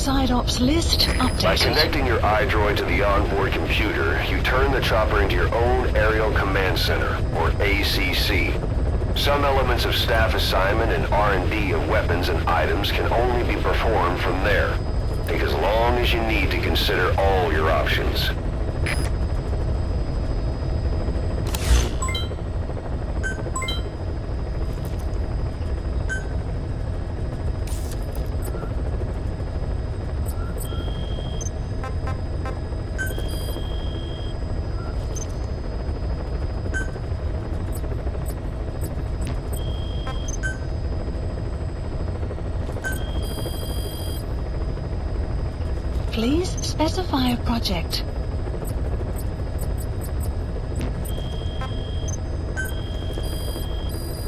Side OPS list updated. By connecting your iDroid to the onboard computer, you turn the chopper into your own Aerial Command Center, or ACC. Some elements of staff assignment and R&D of weapons and items can only be performed from there. Take as long as you need to consider all your options. Please specify a project.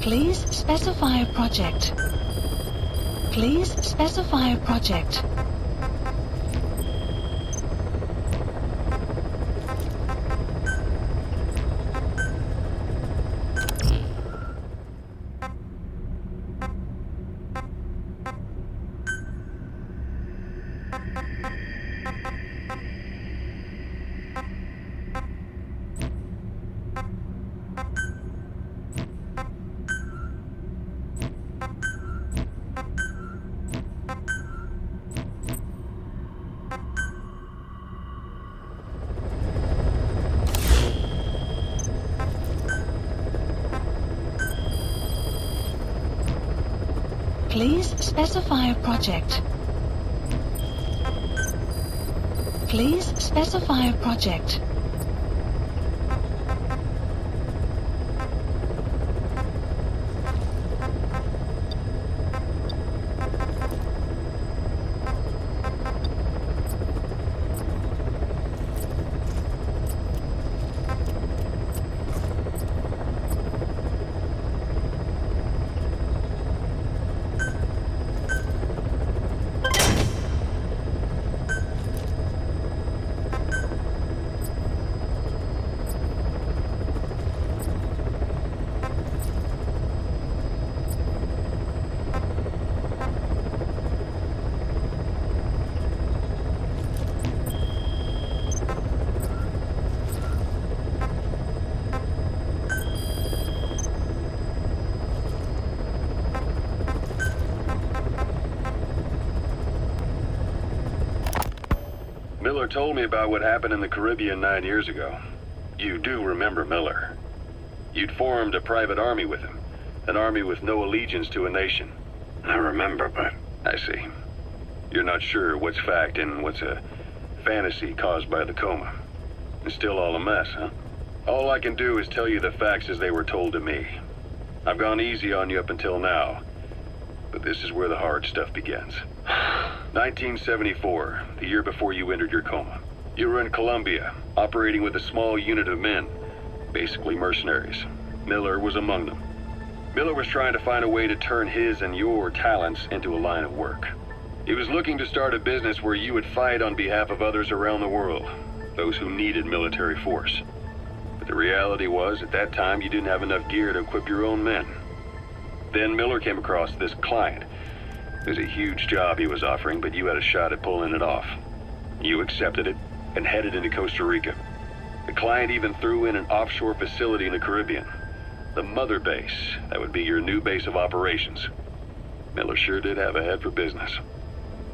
Please specify a project. Please specify a project. Please specify a project. Please specify a project. Miller told me about what happened in the Caribbean 9 years ago. You do remember Miller. You'd formed a private army with him. An army with no allegiance to a nation. I remember, but... I see. You're not sure what's fact and what's a fantasy caused by the coma. It's still all a mess, huh? All I can do is tell you the facts as they were told to me. I've gone easy on you up until now, but this is where the hard stuff begins. 1974, the year before you entered your coma. You were in Colombia, operating with a small unit of men, basically mercenaries. Miller was among them. Miller was trying to find a way to turn his and your talents into a line of work. He was looking to start a business where you would fight on behalf of others around the world, those who needed military force. But the reality was, at that time, you didn't have enough gear to equip your own men. Then Miller came across this client. It was a huge job he was offering, but you had a shot at pulling it off. You accepted it and headed into Costa Rica. The client even threw in an offshore facility in the Caribbean. The mother base, that would be your new base of operations. Miller sure did have a head for business.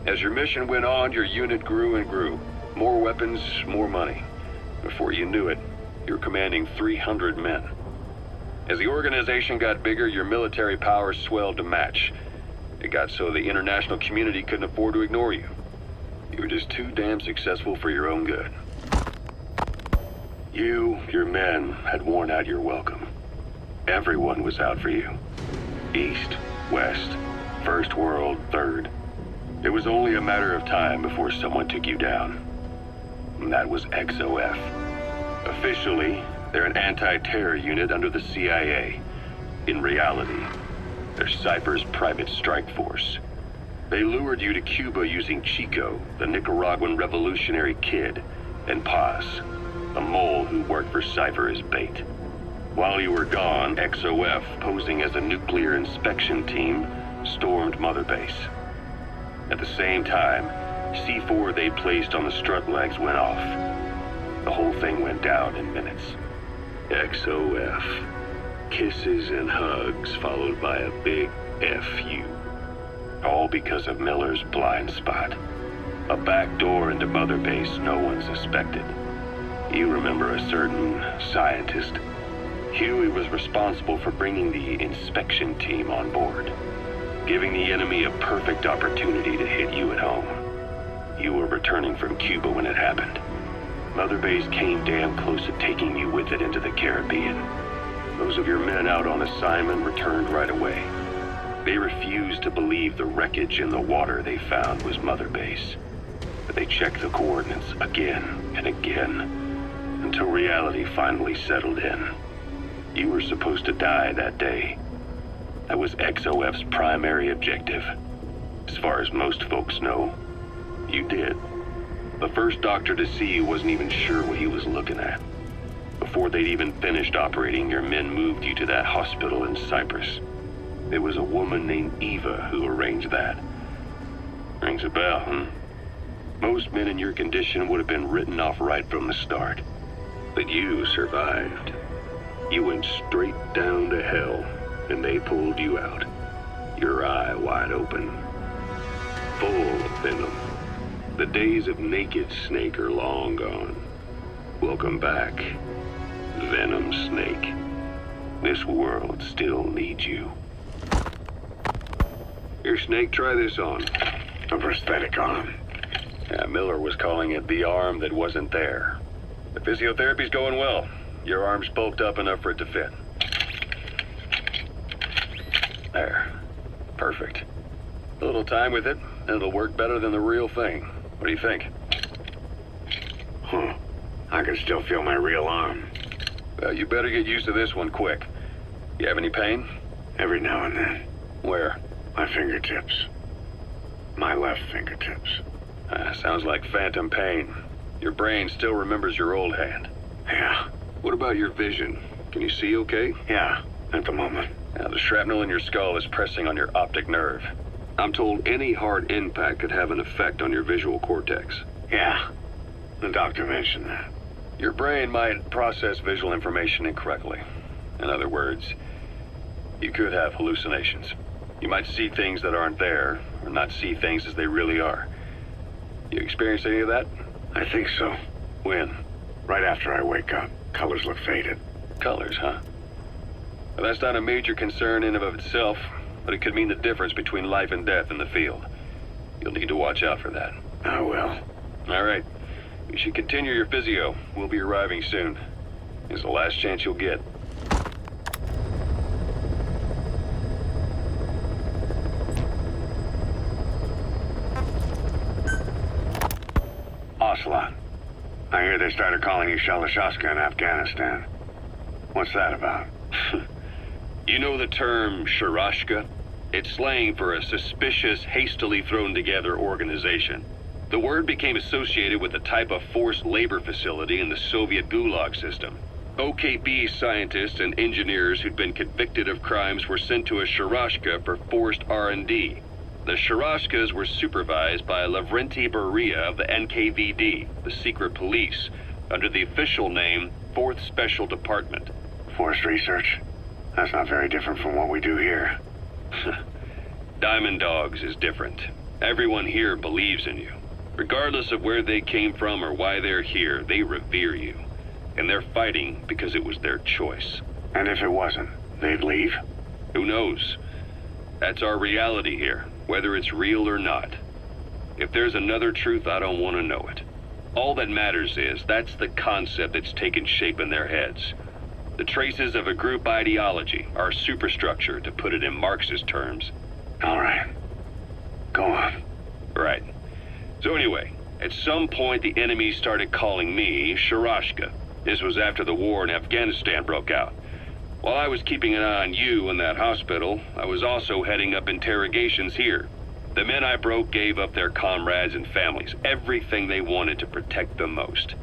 As your mission went on, your unit grew and grew. More weapons, more money. Before you knew it, you were commanding 300 men. As the organization got bigger, your military powers swelled to match. It got so the international community couldn't afford to ignore you. You were just too damn successful for your own good. You, your men, had worn out your welcome. Everyone was out for you. East, West, First World, Third. It was only a matter of time before someone took you down. And that was XOF. Officially, they're an anti-terror unit under the CIA. In reality, they're Cypher's private strike force. They lured you to Cuba using Chico, the Nicaraguan revolutionary kid, and Paz, a mole who worked for Cypher as bait. While you were gone, XOF, posing as a nuclear inspection team, stormed Mother Base. At the same time, C4 they placed on the strut legs went off. The whole thing went down in minutes. XOF. Kisses and hugs followed by a big FU. All because of Miller's blind spot. A back door into Mother Base no one suspected. You remember a certain scientist? Huey was responsible for bringing the inspection team on board, giving the enemy a perfect opportunity to hit you at home. You were returning from Cuba when it happened. Mother Base came damn close to taking you with it into the Caribbean. Those of your men out on assignment returned right away. They refused to believe the wreckage in the water they found was Mother Base. But they checked the coordinates again and again, until reality finally settled in. You were supposed to die that day. That was XOF's primary objective. As far as most folks know, you did. The first doctor to see you wasn't even sure what he was looking at. Before they'd even finished operating, your men moved you to that hospital in Cyprus. It was a woman named Eva who arranged that. Rings a bell, huh? Most men in your condition would have been written off right from the start. But you survived. You went straight down to hell, and they pulled you out. Your eye wide open. Full of venom. The days of naked Snake are long gone. Welcome back, Venom Snake. This world still needs you. Here, Snake, try this on. A prosthetic arm. Yeah, Miller was calling it the arm that wasn't there. The physiotherapy's going well. Your arm's bulked up enough for it to fit. There. Perfect. A little time with it, and it'll work better than the real thing. What do you think? Huh. I can still feel my real arm. Well, you better get used to this one quick. You have any pain? Every now and then. Where? My fingertips. My left fingertips. Sounds like phantom pain. Your brain still remembers your old hand. Yeah. What about your vision? Can you see okay? Yeah, at the moment. Now, the shrapnel in your skull is pressing on your optic nerve. I'm told any hard impact could have an effect on your visual cortex. Yeah. The doctor mentioned that. Your brain might process visual information incorrectly. In other words, you could have hallucinations. You might see things that aren't there, or not see things as they really are. You experience any of that? I think so. When? Right after I wake up. Colors look faded. Colors, huh? Well, that's not a major concern in and of itself, but it could mean the difference between life and death in the field. You'll need to watch out for that. I will. All right. You should continue your physio. We'll be arriving soon. It's the last chance you'll get. Ocelot. I hear they started calling you Shalashaska in Afghanistan. What's that about? You know the term Sharashka? It's slang for a suspicious, hastily thrown together organization. The word became associated with a type of forced labor facility in the Soviet Gulag system. OKB scientists and engineers who'd been convicted of crimes were sent to a Sharashka for forced R&D. The Sharashkas were supervised by Lavrenti Beria of the NKVD, the secret police, under the official name 4th Special Department. Forced research? That's not very different from what we do here. Diamond Dogs is different. Everyone here believes in you. Regardless of where they came from or why they're here, they revere you. And they're fighting because it was their choice. And if it wasn't, they'd leave? Who knows? That's our reality here, whether it's real or not. If there's another truth, I don't want to know it. All that matters is that's the concept that's taken shape in their heads. The traces of a group ideology, our superstructure, to put it in Marxist terms. All right. Go on. Right. So anyway, at some point the enemy started calling me Sharashka. This was after the war in Afghanistan broke out. While I was keeping an eye on you in that hospital, I was also heading up interrogations here. The men I broke gave up their comrades and families, everything they wanted to protect them most.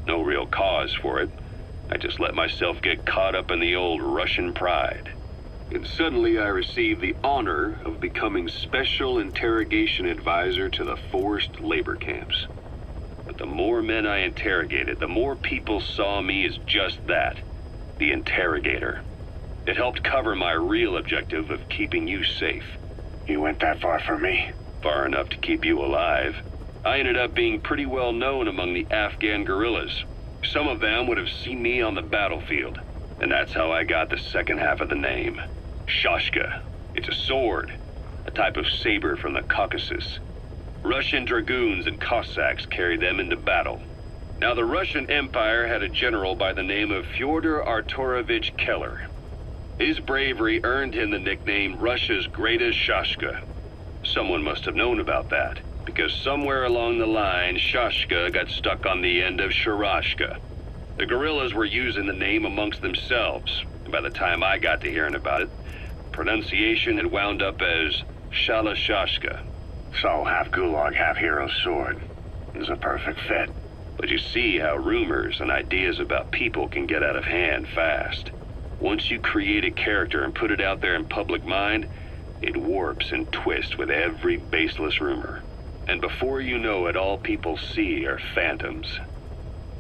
No real cause for it. I just let myself get caught up in the old Russian pride. And suddenly I received the honor of becoming Special Interrogation Advisor to the forced labor camps. But the more men I interrogated, the more people saw me as just that, the interrogator. It helped cover my real objective of keeping you safe. You went that far for me? Far enough to keep you alive. I ended up being pretty well known among the Afghan guerrillas. Some of them would have seen me on the battlefield. And that's how I got the second half of the name. Shashka. It's a sword, a type of saber from the Caucasus. Russian dragoons and Cossacks carried them into battle. Now, the Russian Empire had a general by the name of Fyodor Arturovich Keller. His bravery earned him the nickname Russia's Greatest Shashka. Someone must have known about that, because somewhere along the line, Shashka got stuck on the end of Sharashka. The guerrillas were using the name amongst themselves, and by the time I got to hearing about it, pronunciation had wound up as Shalashashka. So, half Gulag, half Hero Sword. Is a perfect fit. But you see how rumors and ideas about people can get out of hand fast. Once you create a character and put it out there in public mind, it warps and twists with every baseless rumor. And before you know it, all people see are phantoms.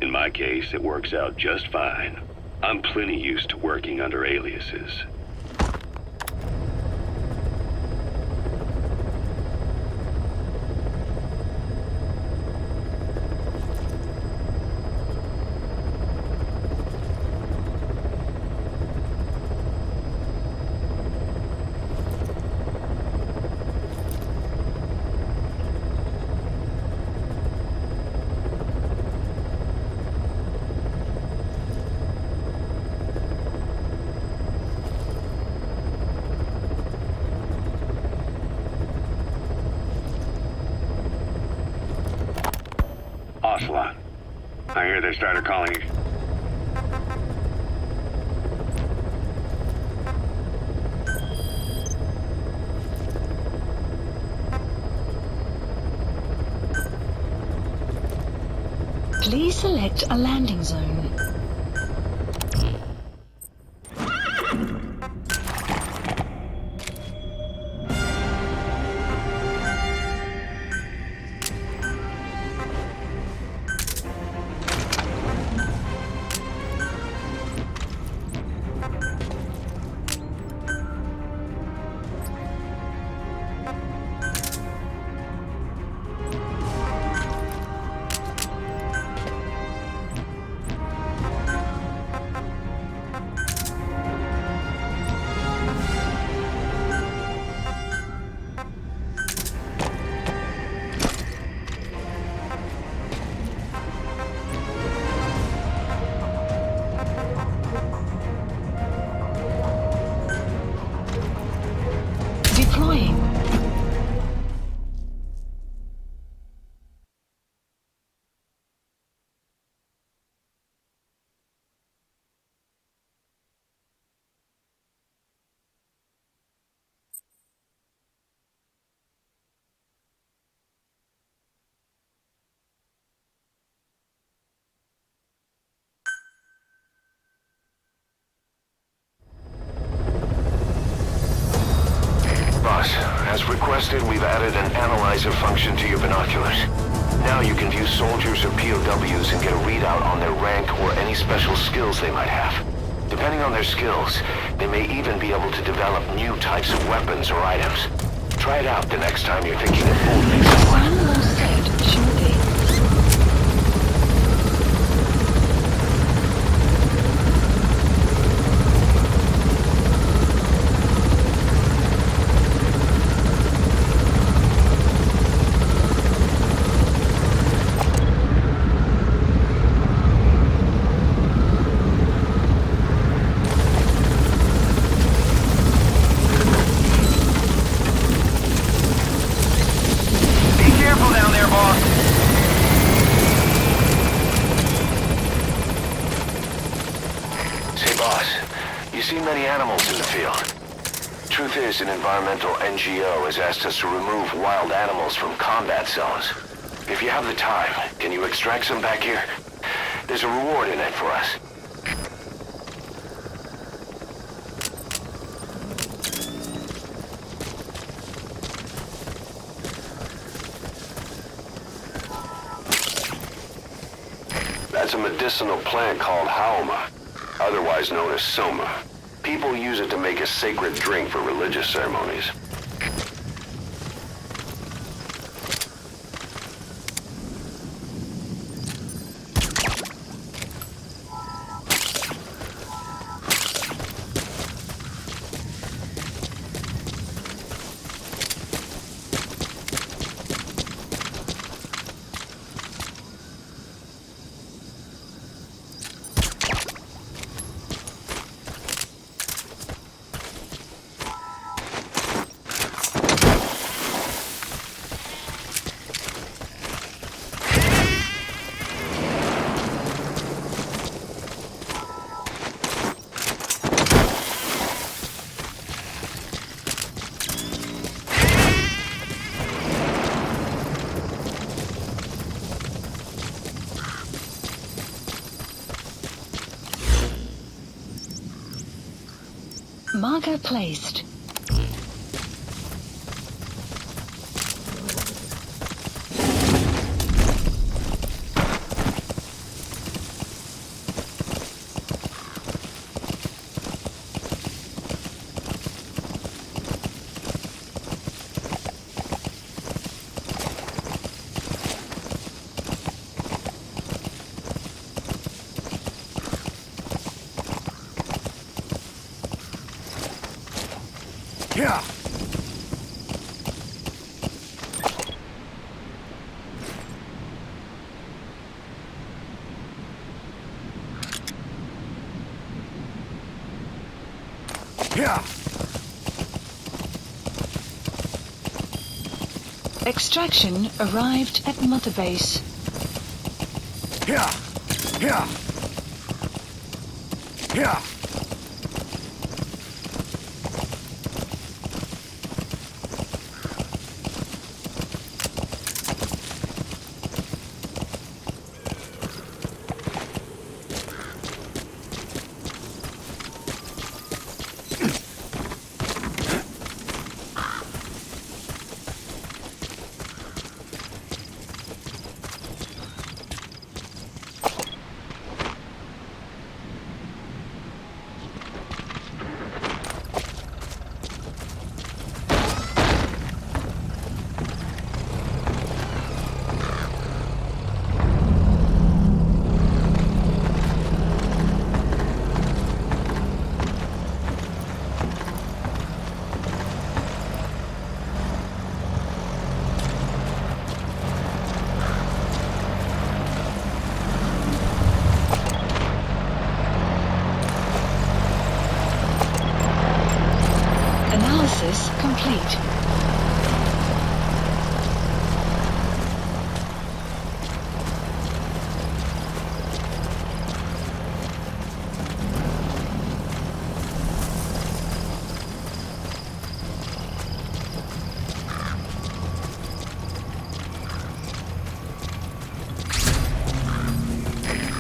In my case, it works out just fine. I'm plenty used to working under aliases. Ocelot. I hear they started calling you. Please select a landing zone. Deploying. Boss, as requested, we've added an analyzer function to your binoculars. Now you can view soldiers or POWs and get a readout on their rank or any special skills they might have. Depending on their skills, they may even be able to develop new types of weapons or items. Try it out the next time you're thinking of holding someone. One will set shortly. Truth is, an environmental NGO has asked us to remove wild animals from combat zones. If you have the time, can you extract some back here? There's a reward in it for us. That's a medicinal plant called haoma, otherwise known as soma. People use it to make a sacred drink for religious ceremonies. Marker placed. Yeah. Yeah. Extraction arrived at Mother Base. Yeah. Yeah. Yeah. Analysis complete.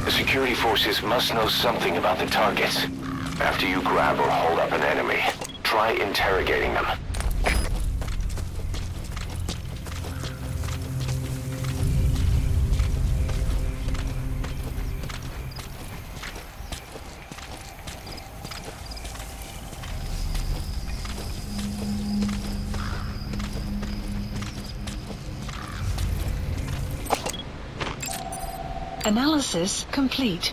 The security forces must know something about the targets. After you grab or hold up an enemy, try interrogating them. Analysis complete.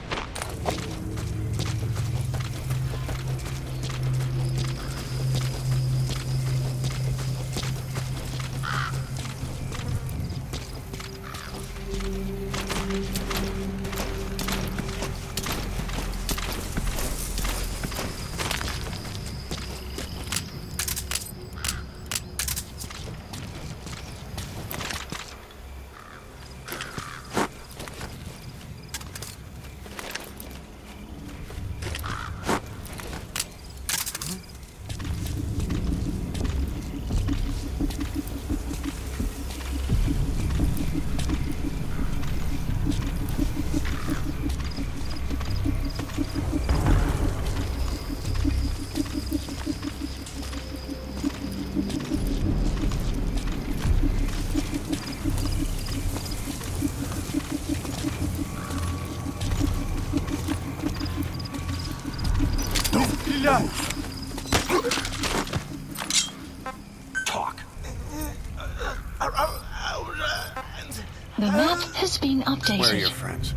The map has been updated. Where are your friends?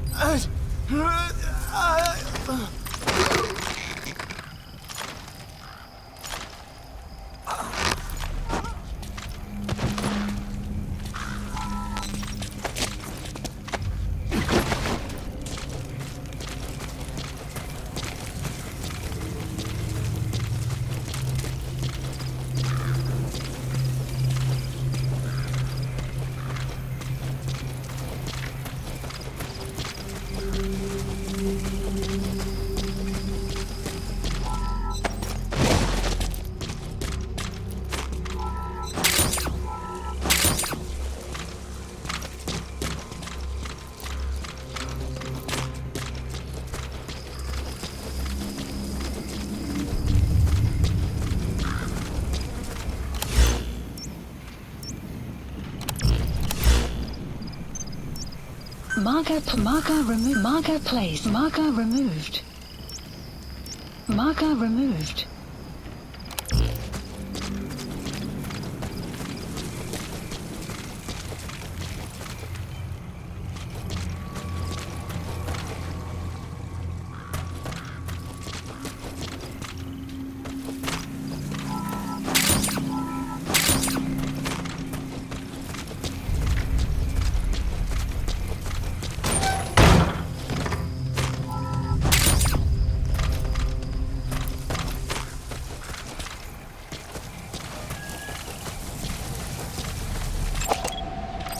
Marker placed. Marker removed. Marker removed.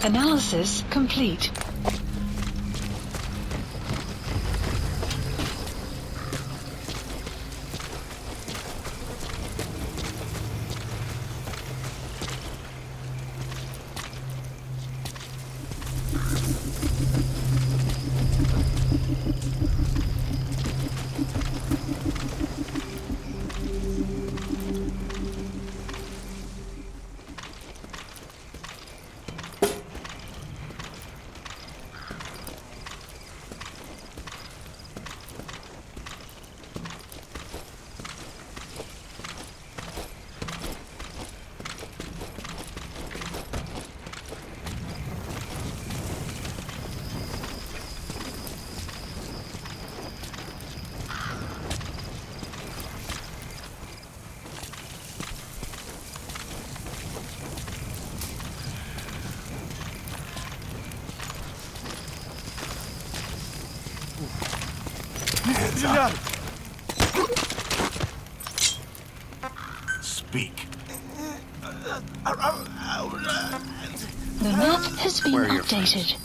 Analysis complete. Speak. The map has been Where are your updated.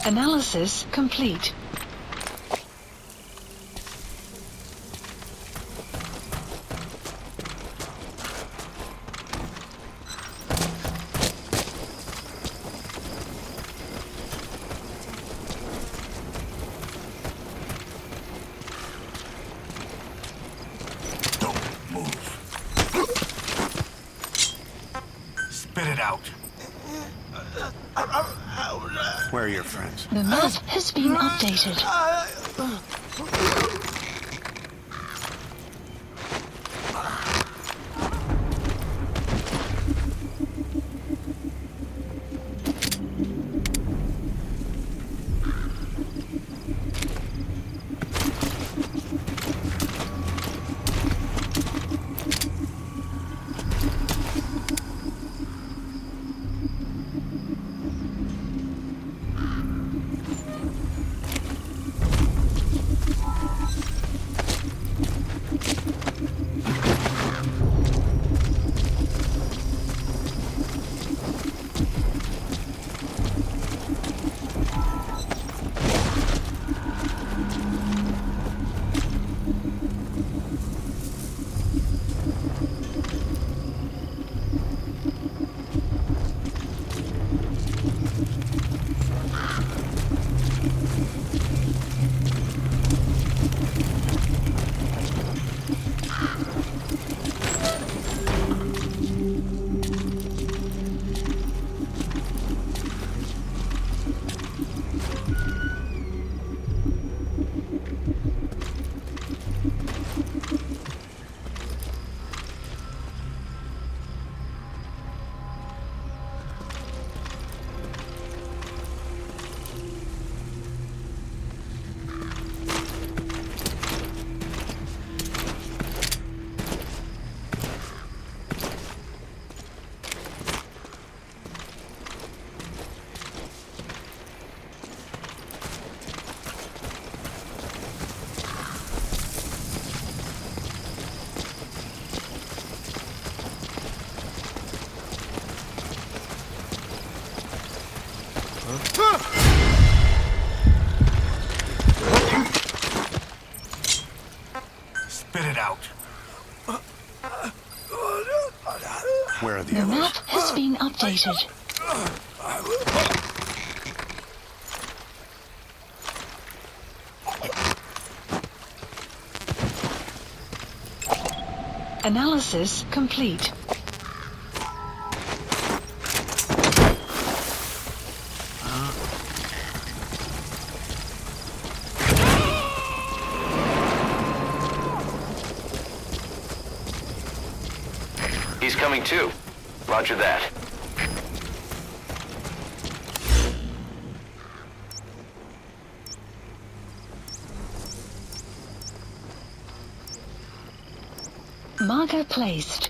Analysis complete. Don't move. Spit it out. Where are your friends? The map has been updated. Spit it out. Where are the The others? map has been updated. Analysis complete. He's coming too. Roger that. Marker placed.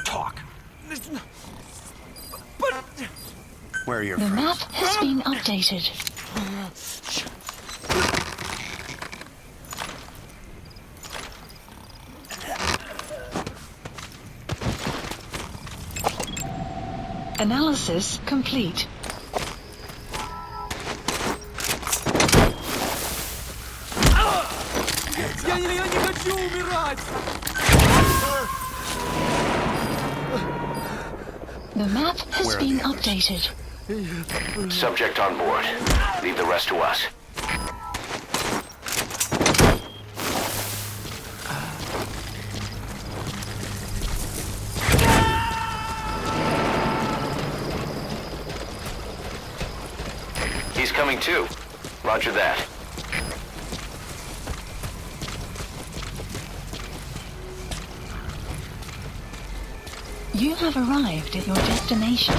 Talk. Where are your The map friends? has been updated. Analysis complete. Я не хочу умирать! The map has Where are been the others? updated. Subject on board. Leave the rest to us. He's coming too. Roger that. You have arrived at your destination.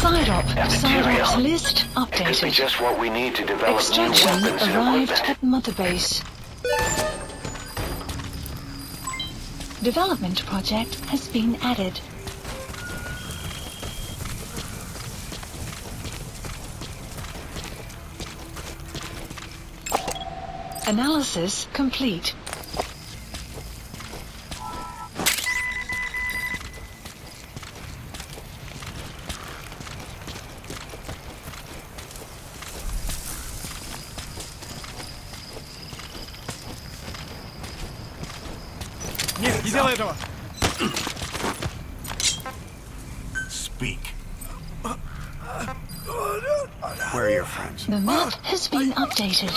Side ops list It could be updated. just what we need to develop new Extraction weapons and arrived equipment. at Mother Base. Development project has been added. Analysis complete. Нет, не делай этого! Speak. Where are your friends? The map has been updated.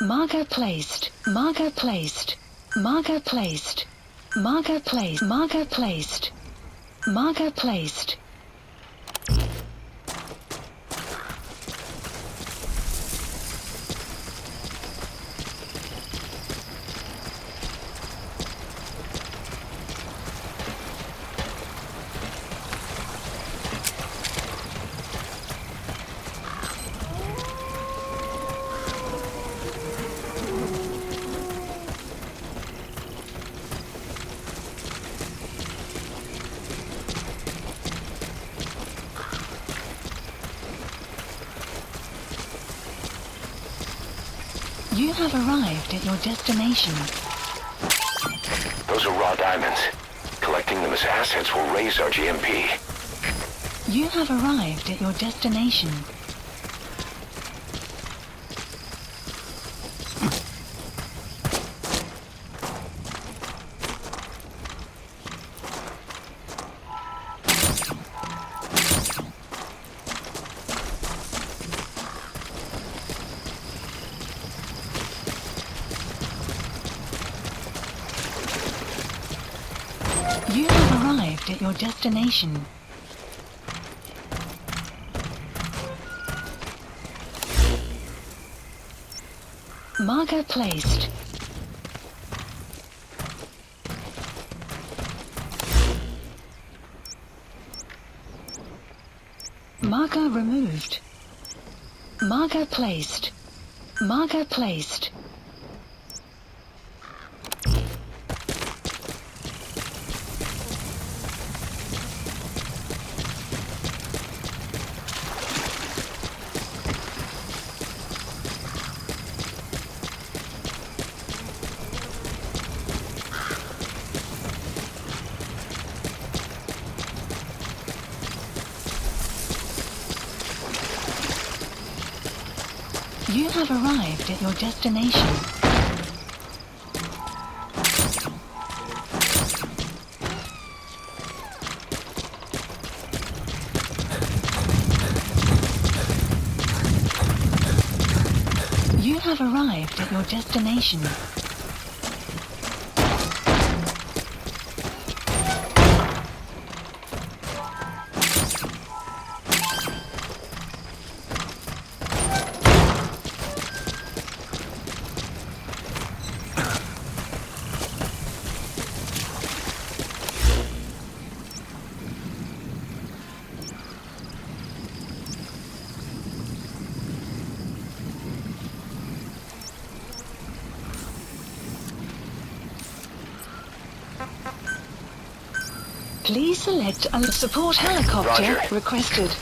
Marker placed. Marker placed. Marker placed. Marker placed. Marker placed. Marker placed. You have arrived at your destination. Those are raw diamonds. Collecting them as assets will raise our GMP. You have arrived at your destination. You have arrived at your destination. Marker placed. Marker removed. Marker placed. Marker placed. You have arrived at your destination. You have arrived at your destination. Please select a support helicopter Roger. requested.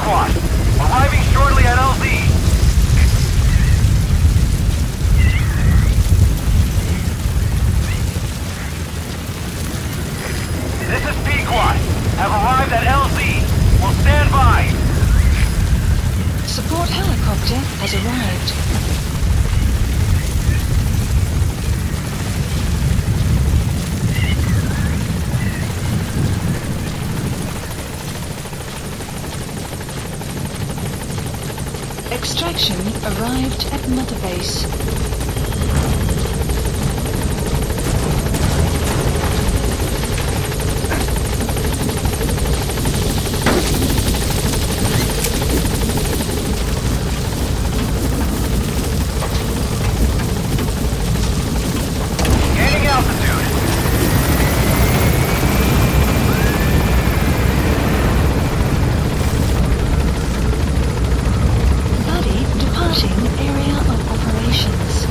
Arriving shortly at LZ. This is Pequot. Have arrived at LZ. Will stand by. Support helicopter has arrived. Extraction arrived at Mother Base. Gaining altitude. Departing area of operations.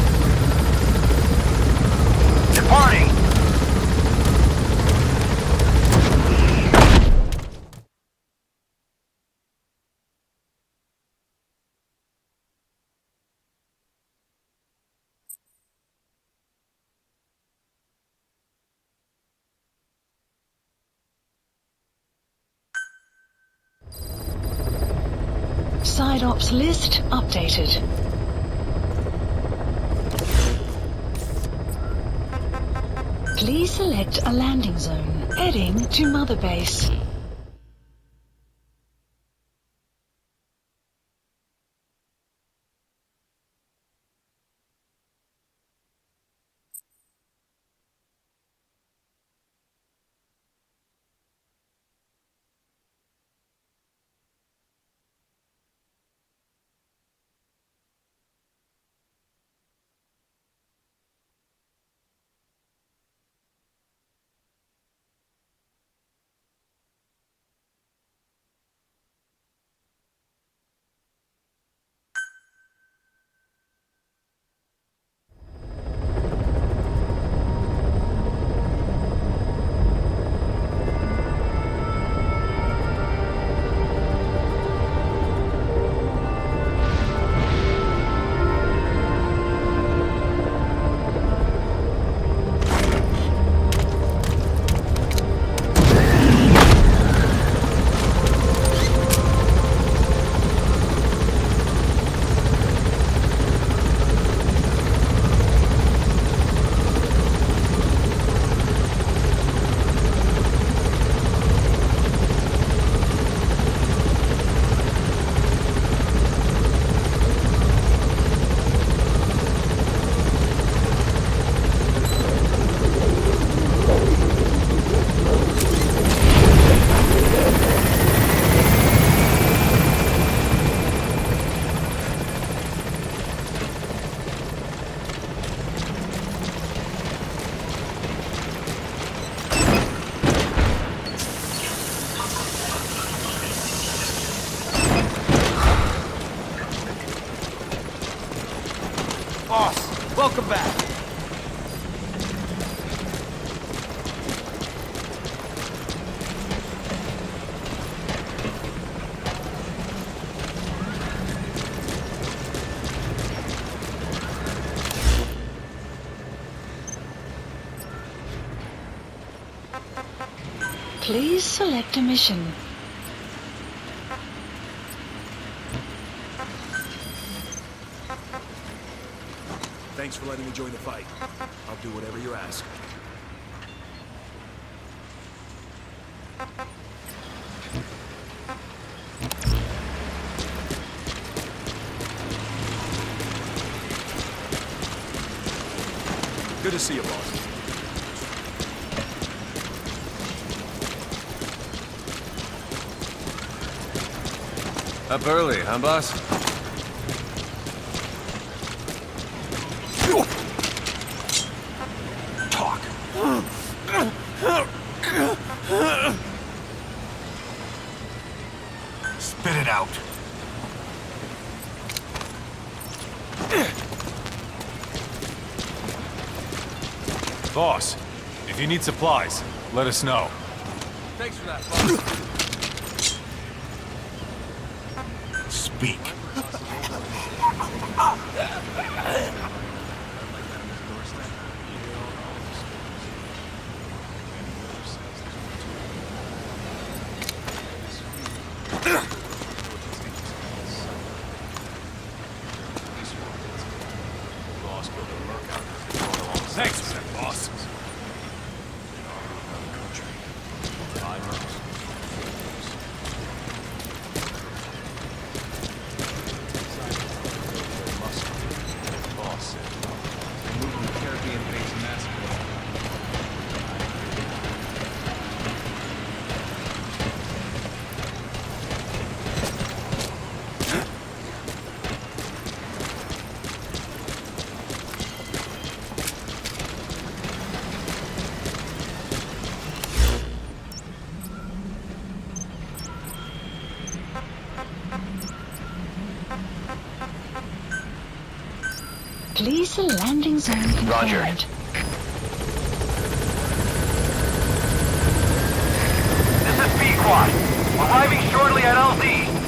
Side ops list updated. Please select a landing zone. Heading to Mother Base. Boss, welcome back. Please select a mission. Thanks for letting me join the fight. I'll do whatever you ask. Good to see you, boss. Up early, huh, boss? Talk. Spit it out. Boss, if you need supplies, let us know. Thanks for that, boss. Speak. Thanks for that, boss. Please a landing zone confirmed. Roger. This is B-Quad. Arriving shortly at LZ.